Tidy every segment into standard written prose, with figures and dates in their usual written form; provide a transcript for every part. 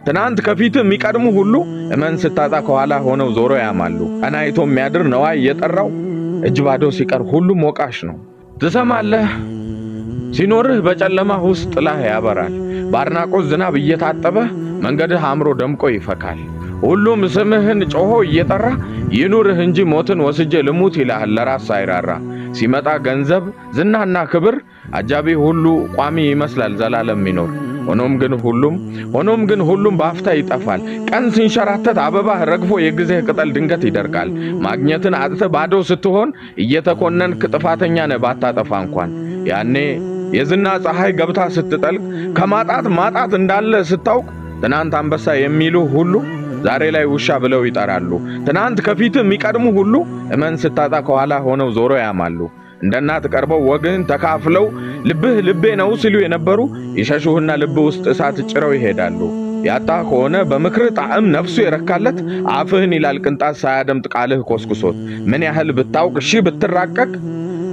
ትናንት ከፊት የሚቀድሙ ሁሉ እመን ስታጣ ከኋላ ሆነው ዞሮ ያማሉ። ቀን አይቶ የሚያድር ነዋይ እየጠራው እጅ ባዶ ሲቀር ሁሉም ወቃሽ ነው። ትሰማለህ? ሲኖርህ በጨለማ ውስጥ ጥላህ ያበራል። በአድናቆት ዝናብ እየታጠበ መንገድህ አምሮ ደምቆ ይፈካል። ሁሉም ስምህን ጮሆ እየጠራ ይኑርህ እንጂ ሞትን ወስጄ ልሙት ይልሃል ለራስ ሳይራራ። ሲመጣ ገንዘብ ዝናና ክብር አጃቢ ሁሉ ቋሚ ይመስላል ዘላለም ሚኖር። ሆኖም ግን ሁሉም በአፍታ ይጠፋል። ቀን ሲንሸራተት አበባህ ረግፎ የጊዜህ ቅጠል ድንገት ይደርቃል። ማግኘትን አጥተህ ባዶ ስትሆን እየተኮነንክ ጥፋተኛ ነህ ባታጠፋ እንኳን። ያኔ የዝና ፀሐይ ገብታ ስትጠልቅ ከማጣት ማጣት እንዳለ ስታውቅ ትናንት አንበሳ የሚሉ ሁሉ ዛሬ ላይ ውሻ ብለው ይጠራሉ። ትናንት ከፊት የሚቀድሙ ሁሉ እመን ስታጣ ከኋላ ሆነው ዞሮ ያማሉ። እንደ እናት ቀርበው ወግህን ተካፍለው ልብህ ልቤ ነው ሲሉ የነበሩ ይሸሹህና ልብ ውስጥ እሳት ጭረው ይሄዳሉ። ያጣ ከሆነ በምክር ጣዕም ነፍሱ የረካለት አፍህን ይላል ቅንጣት ሳያደምጥ ቃልህ ኮስኩሶት። ምን ያህል ብታውቅ እሺ ብትራቀቅ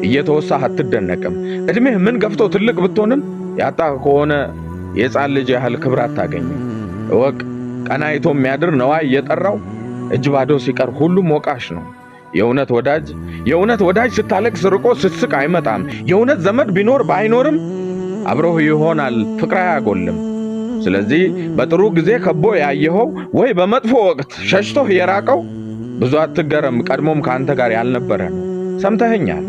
እየተወሳህ አትደነቅም። እድሜህ ምን ገፍቶ ትልቅ ብትሆንም ያጣ ከሆነ የሕፃን ልጅ ያህል ክብር አታገኝም። እወቅ ቀን አይቶ የሚያድር ነዋይ እየጠራው እጅ ባዶ ሲቀር ሁሉም ወቃሽ ነው። የእውነት ወዳጅ ስታለቅስ ርቆ ስትስቅ አይመጣም። የእውነት ዘመድ ቢኖር ባይኖርም አብሮህ ይሆናል ፍቅር አያጎልም። ስለዚህ በጥሩ ጊዜ ከቦ ያየኸው ወይ በመጥፎ ወቅት ሸሽቶህ የራቀው ብዙ አትገረም፣ ቀድሞም ካንተ ጋር ያልነበረ ነው። ሰምተኸኛል?